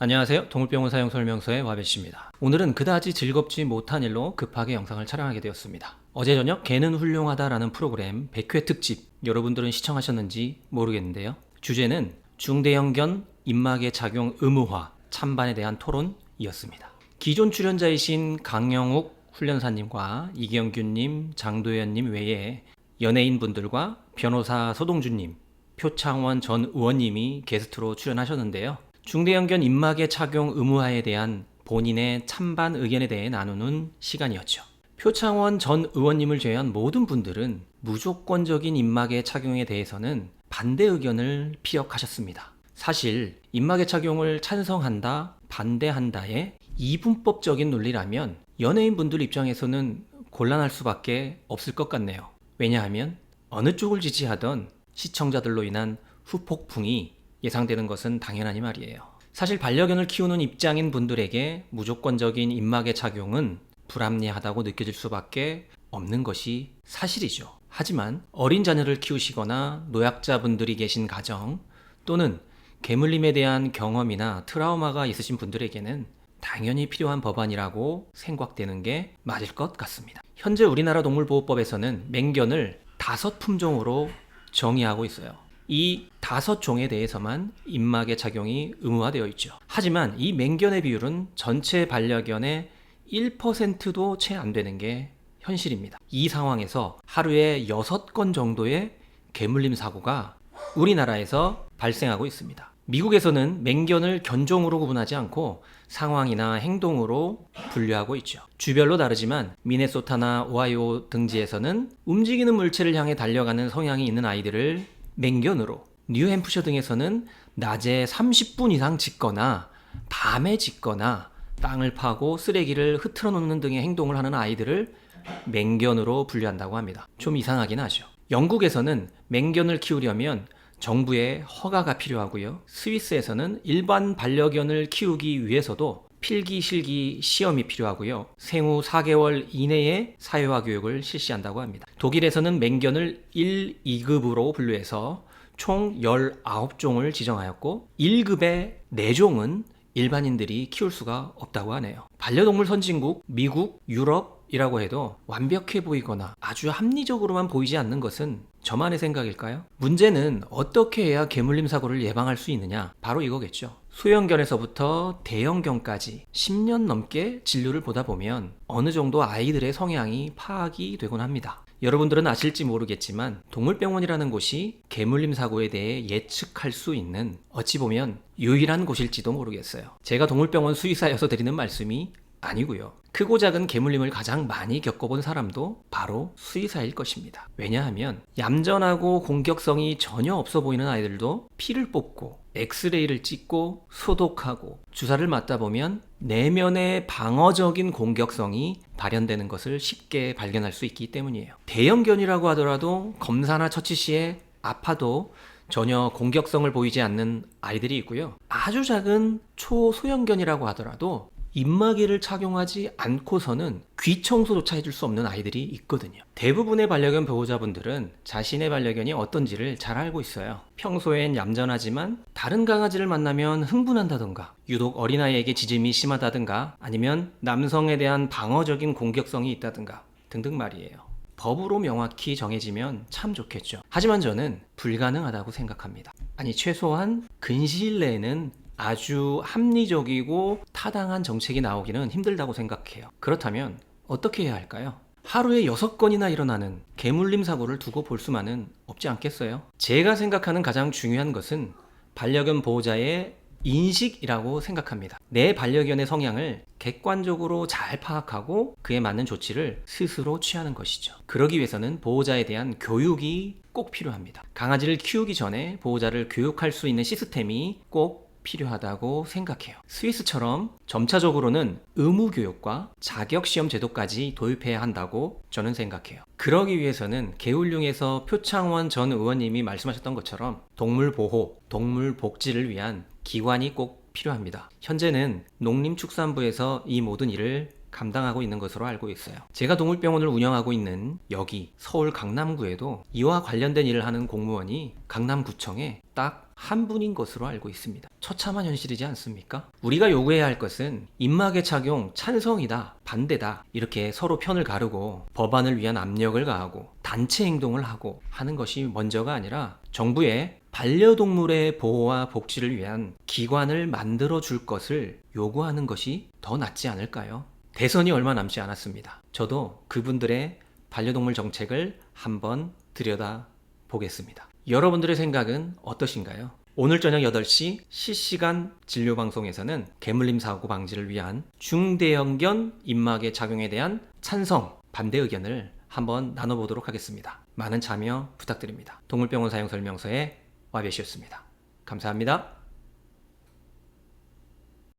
안녕하세요. 동물병원 사용 설명서의 와베씨입니다. 오늘은 그다지 즐겁지 못한 일로 급하게 영상을 촬영하게 되었습니다. 어제 저녁 개는 훌륭하다라는 프로그램 100회 특집, 여러분들은 시청하셨는지 모르겠는데요. 주제는 중대형견 입마개 착용 의무화 찬반에 대한 토론이었습니다. 기존 출연자이신 강영욱 훈련사님과 이경규님, 장도연님 외에 연예인분들과 변호사 서동준님, 표창원 전 의원님이 게스트로 출연하셨는데요. 중대형견 입마개 착용 의무화에 대한 본인의 찬반 의견에 대해 나누는 시간이었죠. 표창원 전 의원님을 제외한 모든 분들은 무조건적인 입마개 착용에 대해서는 반대 의견을 피력하셨습니다. 사실 입마개 착용을 찬성한다, 반대한다의 이분법적인 논리라면 연예인분들 입장에서는 곤란할 수밖에 없을 것 같네요. 왜냐하면 어느 쪽을 지지하던 시청자들로 인한 후폭풍이 예상되는 것은 당연하니 말이에요. 사실 반려견을 키우는 입장인 분들에게 무조건적인 입마개 착용은 불합리하다고 느껴질 수밖에 없는 것이 사실이죠. 하지만 어린 자녀를 키우시거나 노약자분들이 계신 가정 또는 개물림에 대한 경험이나 트라우마가 있으신 분들에게는 당연히 필요한 법안이라고 생각되는 게 맞을 것 같습니다. 현재 우리나라 동물보호법에서는 맹견을 5품종으로 정의하고 있어요. 이 5종에 대해서만 입마개 착용이 의무화되어 있죠. 하지만 이 맹견의 비율은 전체 반려견의 1%도 채 안 되는 게 현실입니다. 이 상황에서 하루에 6건 정도의 개물림 사고가 우리나라에서 발생하고 있습니다. 미국에서는 맹견을 견종으로 구분하지 않고 상황이나 행동으로 분류하고 있죠. 주별로 다르지만 미네소타나 오하이오 등지에서는 움직이는 물체를 향해 달려가는 성향이 있는 아이들을 맹견으로, 뉴햄프셔 등에서는 낮에 30분 이상 짖거나 밤에 짖거나 땅을 파고 쓰레기를 흐트러 놓는 등의 행동을 하는 아이들을 맹견으로 분류한다고 합니다. 좀 이상하긴 하죠. 영국에서는 맹견을 키우려면 정부의 허가가 필요하고요. 스위스에서는 일반 반려견을 키우기 위해서도 필기 실기 시험이 필요하고요. 생후 4개월 이내에 사회화 교육을 실시한다고 합니다. 독일에서는 맹견을 1, 2급으로 분류해서 총 19종을 지정하였고 1급의 4종은 일반인들이 키울 수가 없다고 하네요. 반려동물 선진국 미국, 유럽이라고 해도 완벽해 보이거나 아주 합리적으로만 보이지 않는 것은 저만의 생각일까요? 문제는 어떻게 해야 개물림 사고를 예방할 수 있느냐? 바로 이거겠죠. 소형견에서부터 대형견까지 10년 넘게 진료를 보다 보면 어느 정도 아이들의 성향이 파악이 되곤 합니다. 여러분들은 아실지 모르겠지만 동물병원이라는 곳이 개물림 사고에 대해 예측할 수 있는 어찌 보면 유일한 곳일지도 모르겠어요. 제가 동물병원 수의사여서 드리는 말씀이 아니고요. 크고 작은 개물림을 가장 많이 겪어본 사람도 바로 수의사일 것입니다. 왜냐하면 얌전하고 공격성이 전혀 없어 보이는 아이들도 피를 뽑고 엑스레이를 찍고 소독하고 주사를 맞다 보면 내면의 방어적인 공격성이 발현되는 것을 쉽게 발견할 수 있기 때문이에요. 대형견이라고 하더라도 검사나 처치 시에 아파도 전혀 공격성을 보이지 않는 아이들이 있고요. 아주 작은 초소형견이라고 하더라도 입마개를 착용하지 않고서는 귀 청소조차 해줄 수 없는 아이들이 있거든요. 대부분의 반려견 보호자분들은 자신의 반려견이 어떤지를 잘 알고 있어요. 평소엔 얌전하지만 다른 강아지를 만나면 흥분한다던가 유독 어린아이에게 짖음이 심하다던가 아니면 남성에 대한 방어적인 공격성이 있다던가 등등 말이에요. 법으로 명확히 정해지면 참 좋겠죠. 하지만 저는 불가능하다고 생각합니다. 아니 최소한 근시일 내에는 아주 합리적이고 타당한 정책이 나오기는 힘들다고 생각해요. 그렇다면 어떻게 해야 할까요? 하루에 6건이나 일어나는 개물림 사고를 두고 볼 수만은 없지 않겠어요? 제가 생각하는 가장 중요한 것은 반려견 보호자의 인식이라고 생각합니다. 내 반려견의 성향을 객관적으로 잘 파악하고 그에 맞는 조치를 스스로 취하는 것이죠. 그러기 위해서는 보호자에 대한 교육이 꼭 필요합니다. 강아지를 키우기 전에 보호자를 교육할 수 있는 시스템이 꼭 필요하다고 생각해요. 스위스처럼 점차적으로는 의무교육과 자격시험 제도까지 도입해야 한다고 저는 생각해요. 그러기 위해서는 개훈령에서 표창원 전 의원님이 말씀하셨던 것처럼 동물보호, 동물복지를 위한 기관이 꼭 필요합니다. 현재는 농림축산부에서 이 모든 일을 감당하고 있는 것으로 알고 있어요. 제가 동물병원을 운영하고 있는 여기 서울 강남구에도 이와 관련된 일을 하는 공무원이 강남구청에 딱 한 분인 것으로 알고 있습니다. 처참한 현실이지 않습니까? 우리가 요구해야 할 것은 입마개 착용 찬성이다, 반대다 이렇게 서로 편을 가르고 법안을 위한 압력을 가하고 단체 행동을 하고 하는 것이 먼저가 아니라 정부에 반려동물의 보호와 복지를 위한 기관을 만들어 줄 것을 요구하는 것이 더 낫지 않을까요? 대선이 얼마 남지 않았습니다. 저도 그분들의 반려동물 정책을 한번 들여다 보겠습니다. 여러분들의 생각은 어떠신가요? 오늘 저녁 8시 실시간 진료방송에서는 개물림 사고 방지를 위한 중대형견 입마개 착용에 대한 찬성, 반대 의견을 한번 나눠보도록 하겠습니다. 많은 참여 부탁드립니다. 동물병원 사용 설명서의 와베시였습니다. 감사합니다.